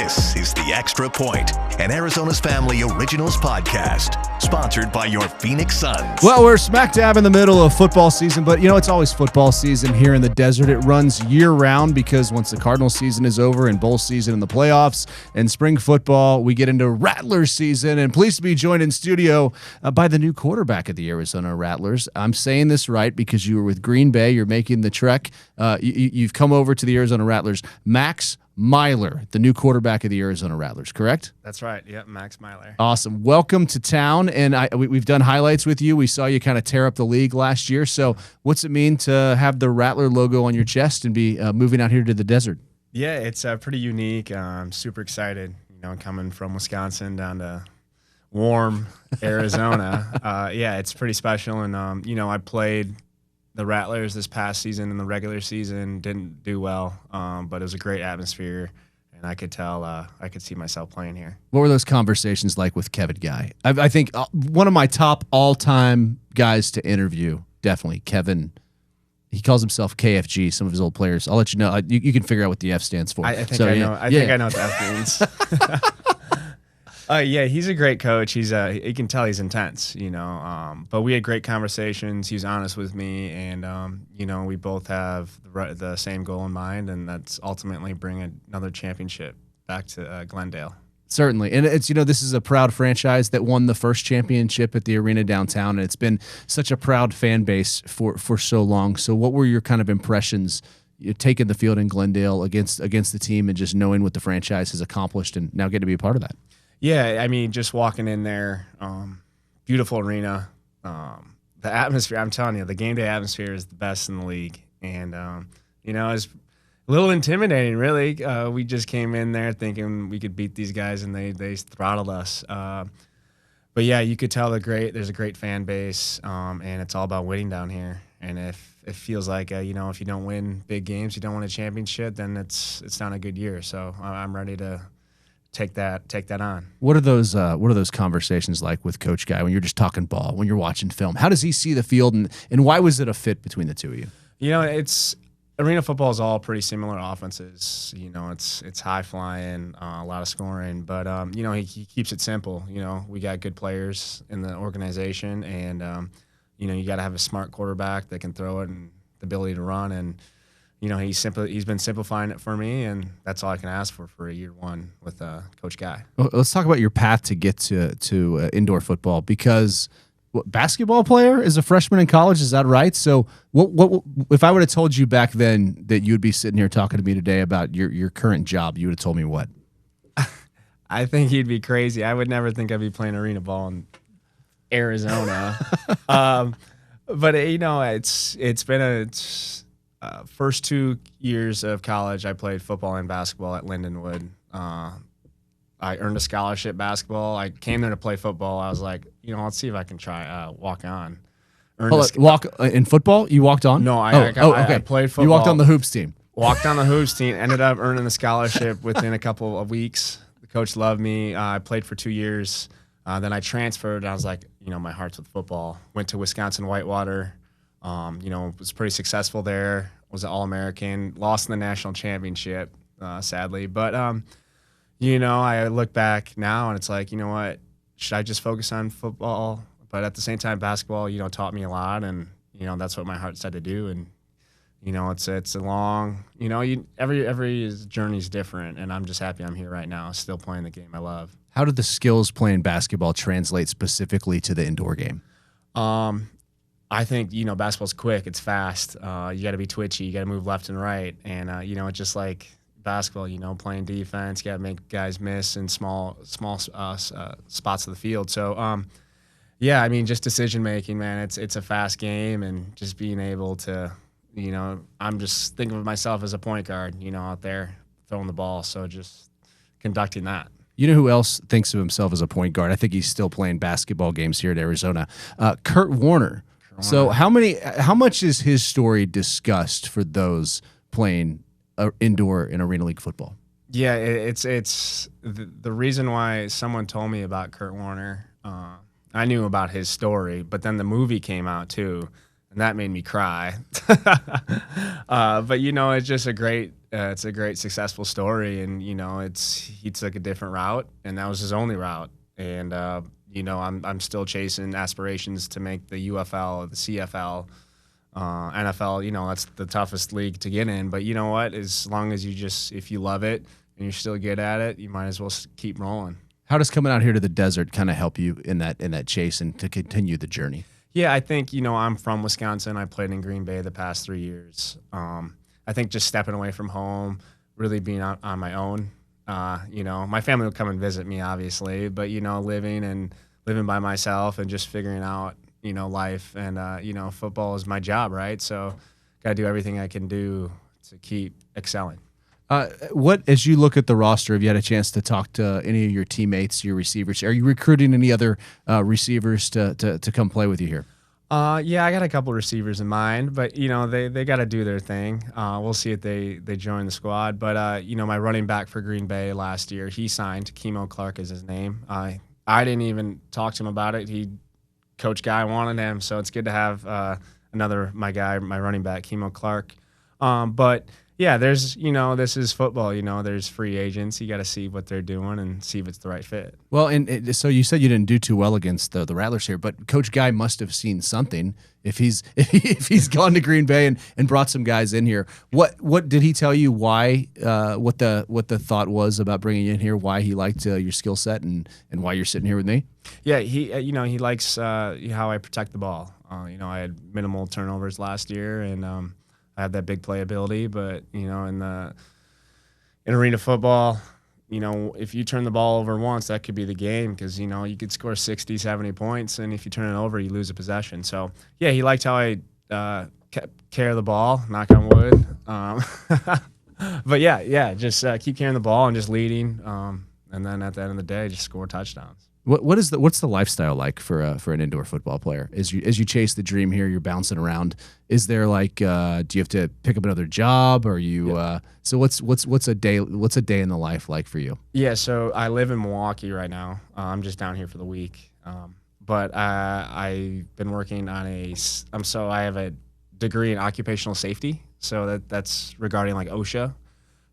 This is The Extra Point, an Arizona's Family Originals podcast, sponsored by your Phoenix Suns. Well, we're smack dab in the middle of football season, but it's always football season here in the desert. It runs year-round because once the Cardinals season is over and bowl season and the playoffs and spring football, we get into Rattlers season. And pleased to be joined in studio by the new quarterback of the Arizona Rattlers. I'm saying this right because you were with Green Bay. You're making the trek. You've come over to the Arizona Rattlers. Max Meylor, the new quarterback of the Arizona Rattlers, correct? That's right. Yep, Max Meylor. Awesome. Welcome to town, and we've done highlights with you. We saw you kind of tear up the league last year. So what's it mean to have the Rattler logo on your chest and be moving out here to the desert? Yeah, it's pretty unique. I'm super excited, coming from Wisconsin down to warm Arizona. Yeah, it's pretty special, and, I played the Rattlers this past season in the regular season, didn't do well, but it was a great atmosphere, and I could tell I could see myself playing here. What were those conversations like with Kevin Guy? I think one of my top all-time guys to interview, definitely Kevin. He calls himself KFG, some of his old players. I'll let you know. You can figure out what the F stands for. I think I know what the F means. Yeah, he's a great coach. You can tell he's intense, but we had great conversations. He was honest with me, and, we both have the same goal in mind, and that's ultimately bring another championship back to Glendale. Certainly. And it's, this is a proud franchise that won the first championship at the arena downtown, and it's been such a proud fan base for so long. So what were your kind of impressions taking the field in Glendale against the team and just knowing what the franchise has accomplished and now getting to be a part of that? Yeah, I mean, just walking in there, beautiful arena. The atmosphere, I'm telling you, the game day atmosphere is the best in the league. And, it's a little intimidating, really. We just came in there thinking we could beat these guys, and they throttled us. But, yeah, you could tell there's a great fan base, and it's all about winning down here. And if it feels like, if you don't win big games, you don't win a championship, then it's not a good year. So I'm ready to take that on. What are those conversations like with Coach Guy when you're just talking ball, when you're watching film? How does he see the field, and why was it a fit between the two of you? It's arena football is all pretty similar offenses. It's high flying, a lot of scoring, but he keeps it simple. We got good players in the organization, and you got to have a smart quarterback that can throw it and the ability to run, and he's been simplifying it for me, and that's all I can ask for a year one with Coach Guy. Well, let's talk about your path to get to indoor football, because basketball player as a freshman in college, is that right? So what if I would have told you back then that you would be sitting here talking to me today about your current job, you would have told me what? I think he'd be crazy. I would never think I'd be playing arena ball in Arizona. But it's been first 2 years of college, I played football and basketball at Lindenwood. I earned a scholarship basketball. I came there to play football. I was like, let's see if I can try walk on. Walk in football? You walked on? No, I played football. You walked on the hoops team. Walked on the hoops team. Ended up earning the scholarship within a couple of weeks. The coach loved me. I played for 2 years. Then I transferred. I was like, my heart's with football. Went to Wisconsin Whitewater. Was pretty successful there. Was an All-American. Lost in the national championship, sadly. But, I look back now, and it's like, what? Should I just focus on football? But at the same time, basketball, taught me a lot, and, that's what my heart said to do. And, it's a long, every journey's different, and I'm just happy I'm here right now, still playing the game I love. How did the skills playing basketball translate specifically to the indoor game? I think, basketball's quick. It's fast. You got to be twitchy. You got to move left and right. And, it's just like basketball, playing defense. You got to make guys miss in small spots of the field. So, just decision-making, man. It's a fast game, and just being able to, I'm just thinking of myself as a point guard, out there throwing the ball. So just conducting that. You know who else thinks of himself as a point guard? I think he's still playing basketball games here at Arizona. Kurt Warner. So how much is his story discussed for those playing indoor and arena league football? Yeah, it's the reason why someone told me about Kurt Warner. I knew about his story, but then the movie came out too, and that made me cry. But it's just a great It's a great successful story, and he took a different route, and that was his only route. And I'm still chasing aspirations to make the UFL, the CFL, NFL. That's the toughest league to get in. But you know what? As long as if you love it and you're still good at it, you might as well keep rolling. How does coming out here to the desert kind of help you in that chase and to continue the journey? Yeah, I think, I'm from Wisconsin. I played in Green Bay the past 3 years. I think just stepping away from home, really being on my own. My family would come and visit me, obviously, but, living by myself and just figuring out, life. And, football is my job, right? So got to do everything I can do to keep excelling. As you look at the roster, have you had a chance to talk to any of your teammates, your receivers? Are you recruiting any other receivers to come play with you here? Yeah, I got a couple receivers in mind, but they got to do their thing. We'll see if they join the squad. But my running back for Green Bay last year, he signed. Kimo Clark is his name. I didn't even talk to him about it. Coach Guy wanted him, so it's good to have my running back, Kimo Clark. But yeah, there's, this is football, there's free agents. You got to see what they're doing and see if it's the right fit. Well, and so you said you didn't do too well against the Rattlers here, but Coach Guy must have seen something if he's gone to Green Bay and brought some guys in here. What did he tell you why, what the thought was about bringing you in here, why he liked your skill set and why you're sitting here with me? Yeah, he likes how I protect the ball. I had minimal turnovers last year, and I have that big playability, but in arena football, if you turn the ball over once, that could be the game because you could score 60, 70 points, and if you turn it over, you lose a possession. So yeah, he liked how I kept care of the ball, knock on wood. But yeah, just keep carrying the ball and just leading, and then at the end of the day, just score touchdowns. What's the lifestyle like for an indoor football player? As you chase the dream here, you're bouncing around. Is there do you have to pick up another job? Or you so what's a day in the life like for you? Yeah, so I live in Milwaukee right now. I'm just down here for the week. But I've been working on I have a degree in occupational safety, so that's regarding like OSHA.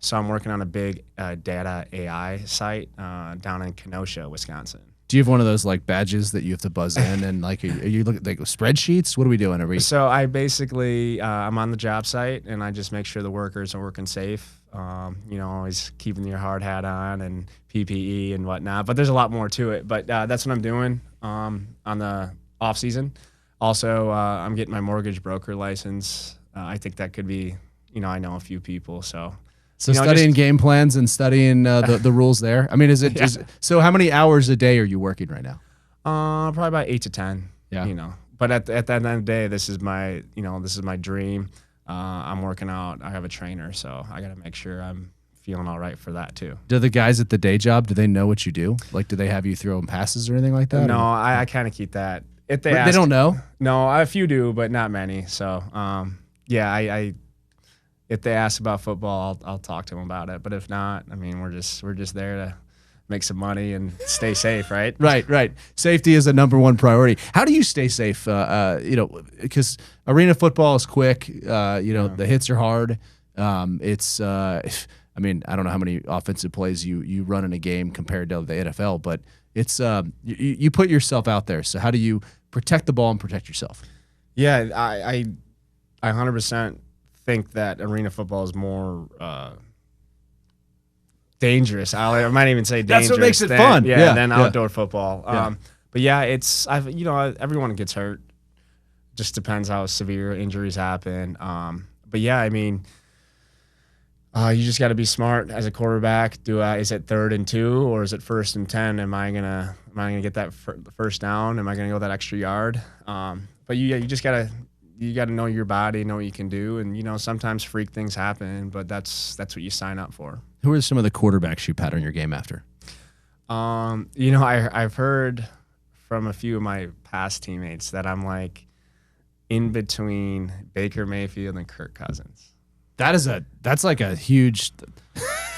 So I'm working on a big data AI site down in Kenosha, Wisconsin. Do you have one of those like badges that you have to buzz in and like are you looking like spreadsheets? What are we doing? So I basically I'm on the job site and I just make sure the workers are working safe. Always keeping your hard hat on and PPE and whatnot. But there's a lot more to it. But that's what I'm doing on the off season. Also, I'm getting my mortgage broker license. I think that could be, I know a few people, so. So studying game plans and studying the rules there. I mean, so how many hours a day are you working right now? Probably about 8 to 10. Yeah. But at the end of the day, this is my dream. I'm working out. I have a trainer, so I got to make sure I'm feeling all right for that too. Do the guys at the day job, do they know what you do? Like, do they have you throw them passes or anything like that? No, I kind of keep that. If they don't know? No, a few do, but not many. So, yeah, if they ask about football, I'll talk to them about it. But if not, I mean, we're just there to make some money and stay safe, right? Right. Safety is a number one priority. How do you stay safe? Because arena football is quick. The hits are hard. I mean, I don't know how many offensive plays you run in a game compared to the NFL, but it's you put yourself out there. So how do you protect the ball and protect yourself? Yeah, I 100% think that arena football is more dangerous. I might even say dangerous. That's what makes it fun. Than outdoor football. But yeah, everyone gets hurt. Just depends how severe injuries happen. But yeah, I mean, you just got to be smart as a quarterback. Is it 3rd and 2 or is it 1st and 10? Am I gonna get that first down? Am I gonna go that extra yard? But you just gotta know your body, know what you can do, and sometimes freak things happen, but that's what you sign up for. Who are some of the quarterbacks you pattern your game after? I've heard from a few of my past teammates that I'm like in between Baker Mayfield and Kirk Cousins. That's like a huge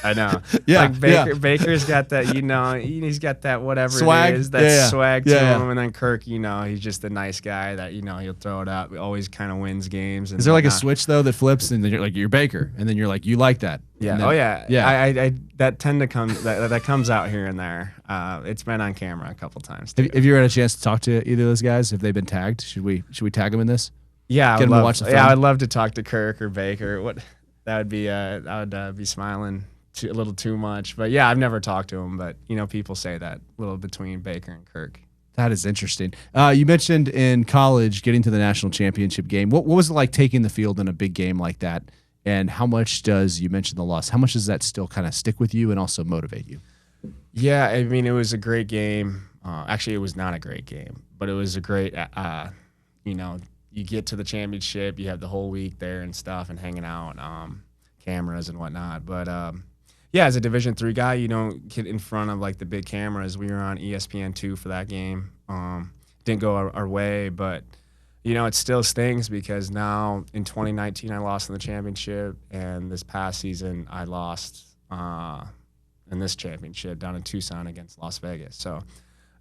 I know. Yeah, like Baker's got that, he's got that whatever swag. it is, that swag to Yeah. him. And then Kirk, he's just a nice guy that, he'll throw it up. He always kind of wins games. And Is there like a switch though that flips and then you're like, you're Baker, and then you're like, you like that? Yeah. Then, yeah. I that tend to come that comes out here and there. It's been on camera a couple times. Have you ever had a chance to talk to either of those guys? Have they been tagged? Should we tag them in this? Yeah, Get them to watch the film? I'd love to talk to Kirk or Baker. That would be I would be smiling a little too much. But yeah, I've never talked to him. But people say that a little between Baker and Kirk. That is interesting. You mentioned in college getting to the national championship game. What was it like taking the field in a big game like that? And how much you mentioned the loss, how much does that still kind of stick with you and also motivate you? Yeah, I mean, it was a great game. Actually, it was not a great game, but it was a great, you get to the championship, you have the whole week there and stuff and hanging out, cameras and whatnot. But, yeah, as a Division III guy, you don't get in front of, like, the big cameras. We were on ESPN2 for that game. Didn't go our way, but – it still stings because now in 2019 I lost in the championship, and this past season I lost in this championship down in Tucson against Las Vegas. So,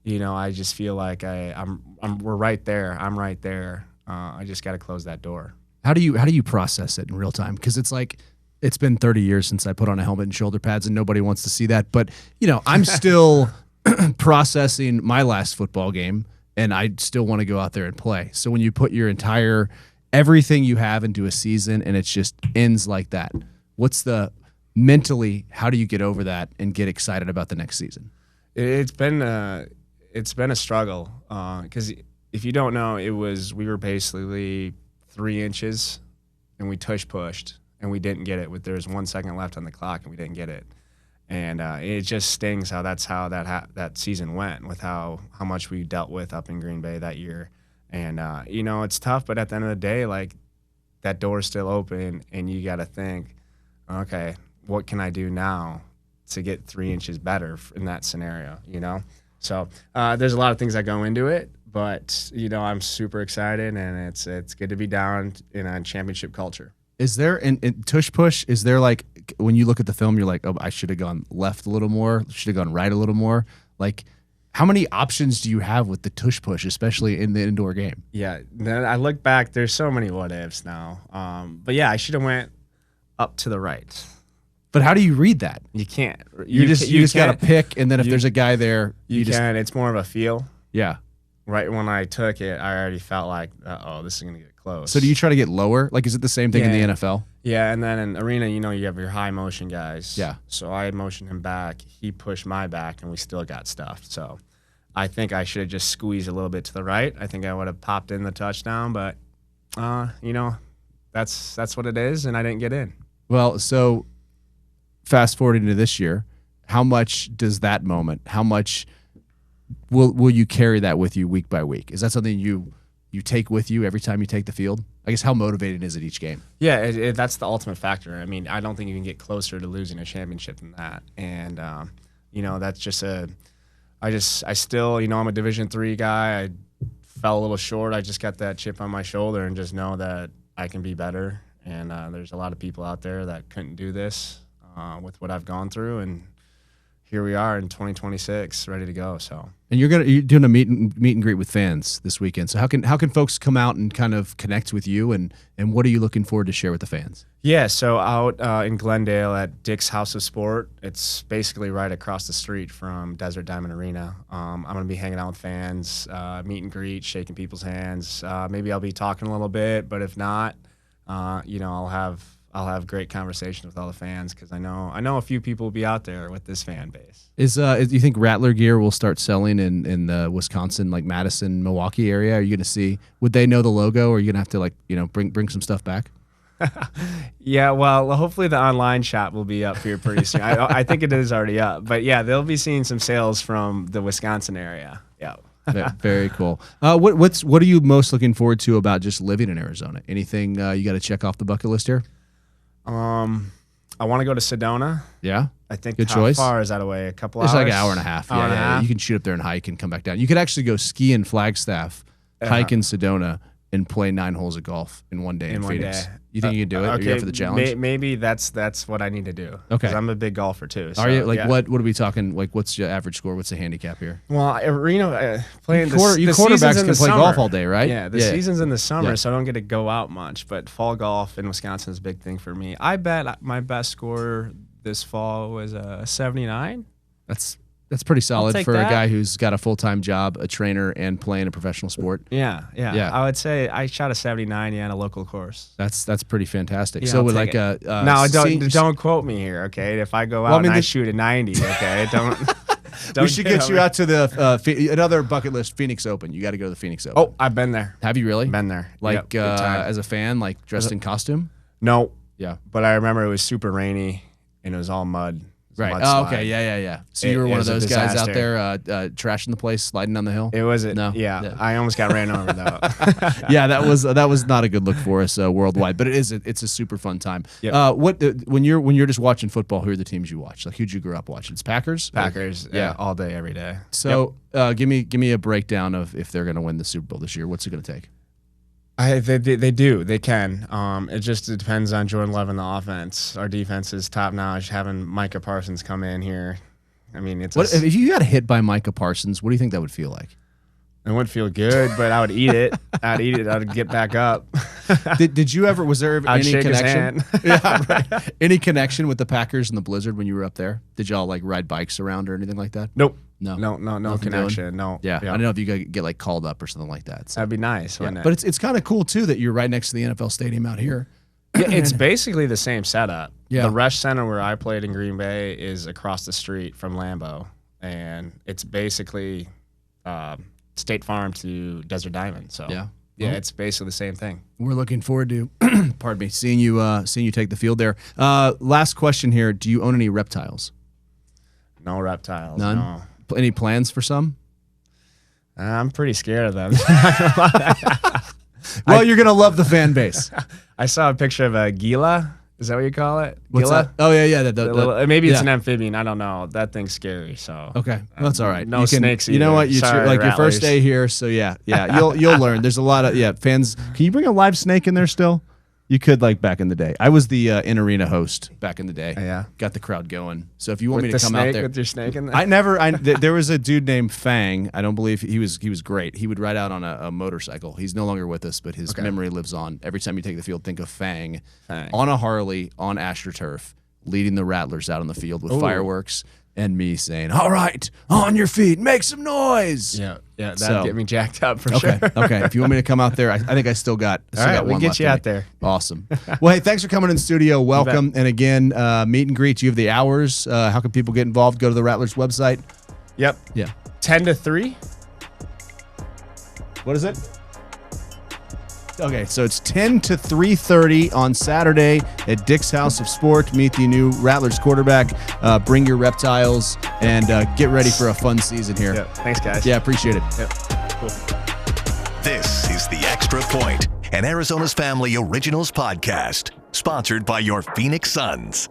I just feel like we're right there. I'm right there. I just got to close that door. How do you process it in real time? Because it's like it's been 30 years since I put on a helmet and shoulder pads, and nobody wants to see that. But I'm still processing my last football game. And I still want to go out there and play. So when you put your entire everything you have into a season and it just ends like that, what's the mentally? How do you get over that and get excited about the next season? It's been a struggle because if you don't know, we were basically 3 inches and we pushed and we didn't get it. There was 1 second left on the clock and we didn't get it. And it just stings how that season went with how much we dealt with up in Green Bay that year. And, it's tough, but at the end of the day, like, that door's still open and you got to think, okay, what can I do now to get 3 inches better in that scenario, So there's a lot of things that go into it, but, I'm super excited, and it's good to be down in a championship culture. Is there in tush push? Is there, like, when you look at the film, you're like, oh, I should have gone left a little more, should have gone right a little more? Like, how many options do you have with the tush push, especially in the indoor game? Yeah, then I look back, there's so many what ifs now. But yeah, I should have went up to the right. But how do you read that? You can't. You just got to pick, and then if there's a guy there, you can. It's more of a feel. Yeah. Right when I took it, I already felt like, this is gonna get close. So do you try to get lower? Like, is it the same thing in the NFL? Yeah, and then in arena, you have your high motion guys. Yeah. So I motioned him back. He pushed my back, and we still got stuffed. So I think I should have just squeezed a little bit to the right. I think I would have popped in the touchdown, but that's what it is, and I didn't get in. Well, so fast forwarding to this year, how much does that moment? How much will you carry that with you week by week? Is that something you take with you every time you take the field? I guess how motivating is it each game? Yeah, that's the ultimate factor. I mean, I don't think you can get closer to losing a championship than that. And that's just I still, I'm a Division III guy. I fell a little short. I just got that chip on my shoulder and just know that I can be better. And there's a lot of people out there that couldn't do this with what I've gone through, and here we are in 2026, ready to go. So, and you're doing a meet and greet with fans this weekend. So how can folks come out and kind of connect with you, and what are you looking forward to share with the fans? Yeah, so out in Glendale at Dick's House of Sport, it's basically right across the street from Desert Diamond Arena. I'm going to be hanging out with fans, meet and greet, shaking people's hands. Maybe I'll be talking a little bit, but if not, I'll have great conversations with all the fans because I know a few people will be out there with this fan base. Do you think Rattler gear will start selling in the Wisconsin, like Madison, Milwaukee area? Are you going to see? Would they know the logo, or are you going to have to bring some stuff back? Yeah, well, hopefully the online shop will be up here pretty soon. I think it is already up, but yeah, they'll be seeing some sales from the Wisconsin area. Yeah. Very cool. What are you most looking forward to about just living in Arizona? Anything you got to check off the bucket list here? I want to go to Sedona. Yeah, I think. Good how choice. far is that away? A couple hours. It's like an hour and a half. Yeah. You can shoot up there and hike and come back down. You could actually go ski in Flagstaff, hike in Sedona, and play 9 holes of golf in one day in Phoenix? Day. You think you can do it? Okay, Are you up for the challenge? Maybe that's what I need to do. Okay. 'Cause I'm a big golfer too. So, Are you what are we talking? Like, what's your average score? What's the handicap here? Well, playing You the quarterbacks season's in can the play summer. golf all day, right? Yeah, the season's in the summer, Yeah. so I don't get to go out much. But fall golf in Wisconsin is a big thing for me. I bet my best score this fall was a 79. That's pretty solid take for a that. guy who's got a full-time job, a trainer, and playing a professional sport. Yeah. Yeah. I would say I shot a 79 in a local course. That's pretty fantastic. Yeah, so I'll with take like it. a Now don't quote me here, okay? If I go out and I shoot a 90, okay, don't. We should get you out to the another bucket list Phoenix Open. You got to go to the Phoenix Open. Oh, I've been there. Have you really? Been there. Like Yep, good time. as a fan, like dressed in costume? No, Yeah. but I remember it was super rainy and it was all mud. It was a Right. mudslide. Oh, okay. Yeah. So you were It one of was a those guys out disaster. there trashing the place, sliding down the hill? It wasn't. No. Yeah, I almost got ran over though. Yeah, that was not a good look for us worldwide, but it's a super fun time. Yep. When you're just watching football, who are the teams you watch? Like who'd you grow up watching? It's Packers. Packers. Yeah. All day, every day. So give me a breakdown of if they're going to win the Super Bowl this year. What's it going to take? They do. They can. It just depends on Jordan Love and the offense. Our defense is top notch. Having Micah Parsons come in here, I mean, If you got hit by Micah Parsons, what do you think that would feel like? it wouldn't feel good, but I would eat it. I'd eat it. I'd get back up. Did you ever? Was there I'd any shake his connection? hand. Yeah, right. Any connection with the Packers and the Blizzard when you were up there? Did y'all like ride bikes around or anything like that? Nope. No. No connection. No. Yeah, I don't know if you could get like called up or something like that. So. That'd be nice, wouldn't it? But it's kind of cool too that you're right next to the NFL stadium out here. Yeah, it's basically the same setup. Yeah. The Rush Center where I played in Green Bay is across the street from Lambeau, and it's basically State Farm to Desert Diamond. So Yeah. it's basically the same thing. We're looking forward to, pardon me, seeing you take the field there. Last question here: do you own any reptiles? No reptiles. None. No. Any plans for some? I'm pretty scared of them. Well, you're gonna love the fan base. I saw a picture of a Gila. Is that what you call it? What's Gila? that? Oh yeah. Maybe it's yeah. an amphibian. I don't know. That thing's scary. So Okay, well, that's all right. No You can- snakes You know either. what? Sorry, like your first Rattlers. day here, so yeah. You'll learn. There's a lot of fans. Can you bring a live snake in there still? You could like back in the day. I was the in arena host back in the day. Yeah. Got the crowd going. So if you want with me the to come snake, out there, with your snake in there. there was a dude named Fang. I don't believe he was great. He would ride out on a motorcycle. He's no longer with us, but his memory lives on. Every time you take the field, think of Fang. On a Harley on AstroTurf, leading the Rattlers out on the field with fireworks, and me saying, "All right, on your feet, make some noise." Yeah, that'd So- get me jacked up for Okay, sure. okay. If you want me to come out there, I think I still got. All right, one we'll get left you in out me. there. Awesome. Well, hey, thanks for coming in studio. Welcome, and again, meet and greet. You have the hours. How can people get involved? Go to the Rattlers website. Yep. Yeah. 10 to 3. What is it? Okay, so it's 10 to 3:30 on Saturday at Dick's House of Sport. Meet the new Rattlers quarterback. Bring your reptiles and get ready for a fun season here. Yep. Thanks, guys. Yeah, appreciate it. Yep. Cool. This is The Extra Point, an Arizona's Family Originals podcast, sponsored by your Phoenix Suns.